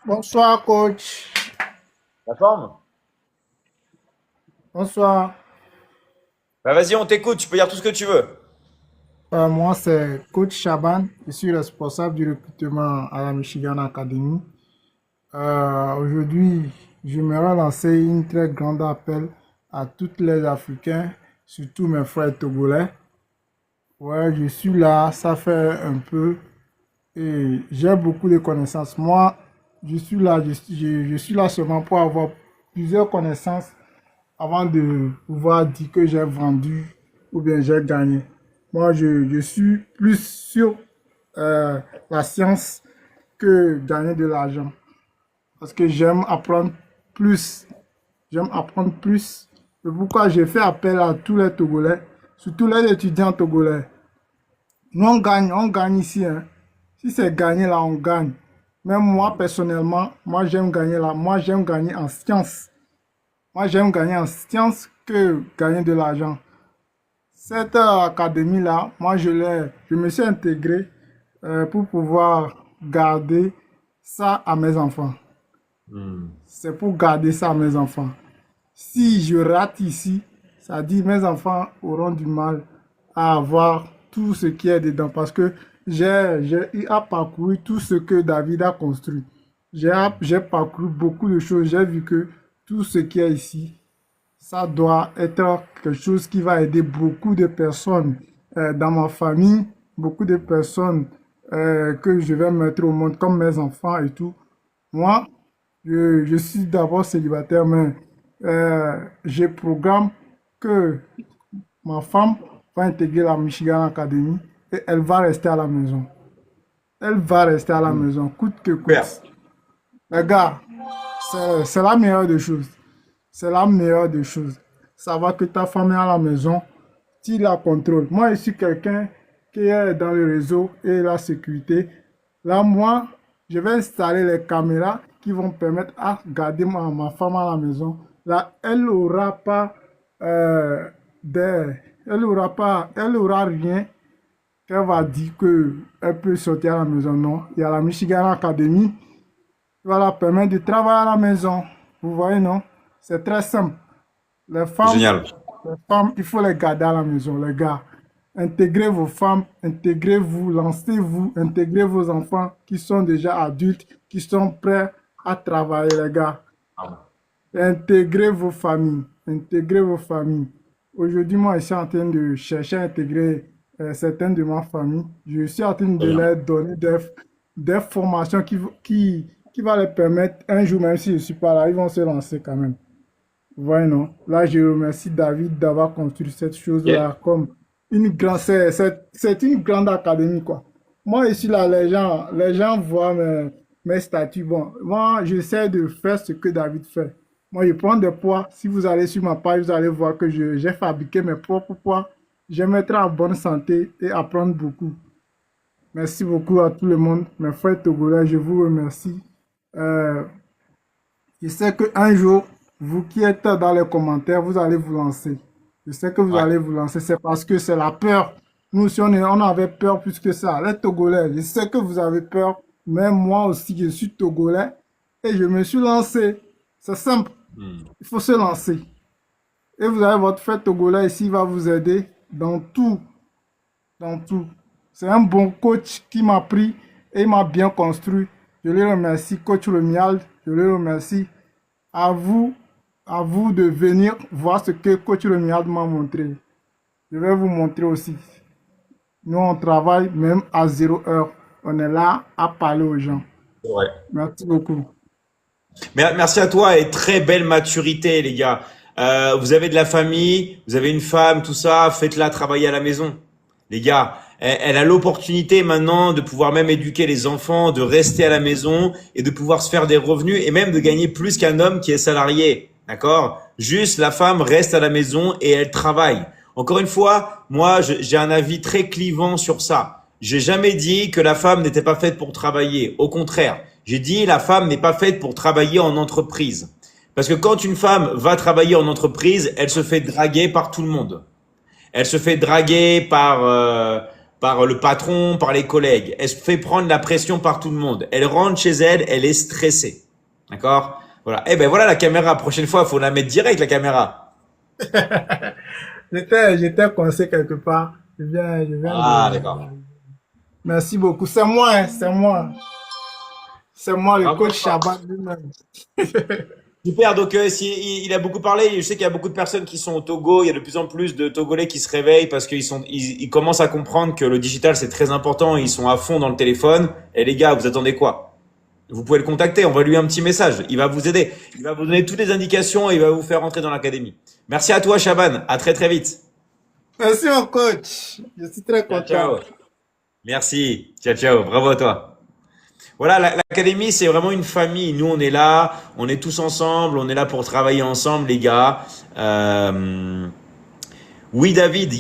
Bonsoir, coach. La forme? Bonsoir. Bah vas-y, on t'écoute, tu peux dire tout ce que tu veux. Moi, c'est coach Chaban. Je suis responsable du recrutement à la Michigan Academy. Aujourd'hui, j'aimerais lancer une très grande appel à tous les Africains, surtout mes frères togolais. Ouais, je suis là, ça fait un peu et j'ai beaucoup de connaissances. Moi, je suis là seulement pour avoir plusieurs connaissances avant de pouvoir dire que j'ai vendu ou bien j'ai gagné. Moi, je suis plus sur euh, la science que gagner de l'argent. Parce que j'aime apprendre plus. J'aime apprendre plus. C'est pourquoi j'ai fait appel à tous les Togolais, surtout les étudiants togolais. Nous, on gagne ici, hein. Si c'est gagner là, on gagne. Même moi, personnellement, moi, j'aime gagner là. Moi, j'aime gagner en science. Moi, j'aime gagner en science que gagner de l'argent. Cette académie-là, moi, je me suis intégré pour pouvoir garder ça à mes enfants. C'est pour garder ça à mes enfants. Si je rate ici, ça dit mes enfants auront du mal à avoir tout ce qui est dedans parce que j'ai eu à parcourir tout ce que David a construit. J'ai parcouru beaucoup de choses. J'ai vu que tout ce qui est ici, ça doit être quelque chose qui va aider beaucoup de personnes dans ma famille, beaucoup de personnes que je vais mettre au monde comme mes enfants et tout. Moi, je suis d'abord célibataire, mais je programme que ma femme va intégrer la Michigan Academy et elle va rester à la maison. Elle va rester à la maison, coûte que Super. coûte. Les gars, c'est la meilleure des choses. C'est la meilleure des choses. Savoir que ta femme est à la maison, tu la contrôles. Moi, je suis quelqu'un qui est dans le réseau et la sécurité. Là, moi, je vais installer les caméras qui vont permettre à garder ma femme à la maison. Là, elle n'aura pas elle aura rien qu'elle va dire qu'elle peut sortir à la maison. Non, il y a la Michigan Academy qui va la permettre de travailler à la maison. Vous voyez, non? C'est très simple. Les femmes, Génial. les femmes, il faut les garder à la maison, les gars. Intégrez vos femmes, intégrez-vous, lancez-vous, intégrez vos enfants qui sont déjà adultes, qui sont prêts à travailler, les gars. Intégrez vos familles, intégrez vos familles. Aujourd'hui, moi, je suis en train de chercher à intégrer certaines de ma famille. Je suis en train Très de bien. leur donner des formations qui va leur permettre, un jour, même si je ne suis pas là, ils vont se lancer quand même. Ouais, non. Là, je remercie David d'avoir construit cette Yeah. chose-là comme une grande, c'est une grande académie, quoi. Moi, ici, là, les gens voient mes statuts. Bon, moi, j'essaie de faire ce que David fait. Moi, je prends des poids. Si vous allez sur ma page, vous allez voir que j'ai fabriqué mes propres poids. Je mettrai en bonne santé et apprendre beaucoup. Merci beaucoup à tout le monde. Mes frères togolais, je vous remercie. Euh, je sais qu'un jour, vous qui êtes dans les commentaires, vous allez vous lancer. Je sais que vous Ouais. allez vous lancer, c'est parce que c'est la peur. Nous, si on avait peur plus que ça. Les Togolais, je sais que vous avez peur, mais moi aussi, je suis Togolais et je me suis lancé. C'est simple, il faut se lancer. Et vous avez votre frère Togolais ici, il va vous aider dans tout, dans tout. C'est un bon coach qui m'a pris et il m'a bien construit. Je le remercie, coach Lemial, je le remercie. À vous, à vous de venir voir ce que coach Remiad m'a montré. Je vais vous montrer aussi. Nous, on travaille même à 0 heure. On est là à parler aux gens. C'est vrai. Merci beaucoup. Merci à toi et très belle maturité, les gars. Vous avez de la famille, vous avez une femme, tout ça, faites-la travailler à la maison. Les gars, elle a l'opportunité maintenant de pouvoir même éduquer les enfants, de rester à la maison et de pouvoir se faire des revenus et même de gagner plus qu'un homme qui est salarié. D'accord? Juste, la femme reste à la maison et elle travaille. Encore une fois, moi, j'ai un avis très clivant sur ça. J'ai jamais dit que la femme n'était pas faite pour travailler. Au contraire, j'ai dit la femme n'est pas faite pour travailler en entreprise. Parce que quand une femme va travailler en entreprise, elle se fait draguer par tout le monde. Elle se fait draguer par par le patron, par les collègues. Elle se fait prendre la pression par tout le monde. Elle rentre chez elle, elle est stressée. D'accord? Voilà. Eh ben voilà la caméra. Prochaine fois, faut la mettre direct, la caméra. J'étais coincé quelque part. Je viens Ah, d'accord. Merci beaucoup. C'est moi, hein, c'est moi. C'est moi, le Bravo à coach toi. Chaban lui-même. Super, donc il a beaucoup parlé. Je sais qu'il y a beaucoup de personnes qui sont au Togo. Il y a de plus en plus de Togolais qui se réveillent parce ils commencent à comprendre que le digital c'est très important. Ils sont à fond dans le téléphone. Et les gars, vous attendez quoi? Vous pouvez le contacter. Envoyez-lui un petit message. Il va vous aider. Il va vous donner toutes les indications et il va vous faire rentrer dans l'académie. Merci à toi, Chaban. À très très vite. Merci mon coach. Je suis très Ciao, content. ciao. Merci. Ciao, ciao. Bravo à toi. Voilà, l'académie, c'est vraiment une famille. Nous, on est là, on est tous ensemble, on est là pour travailler ensemble, les gars. Oui, David.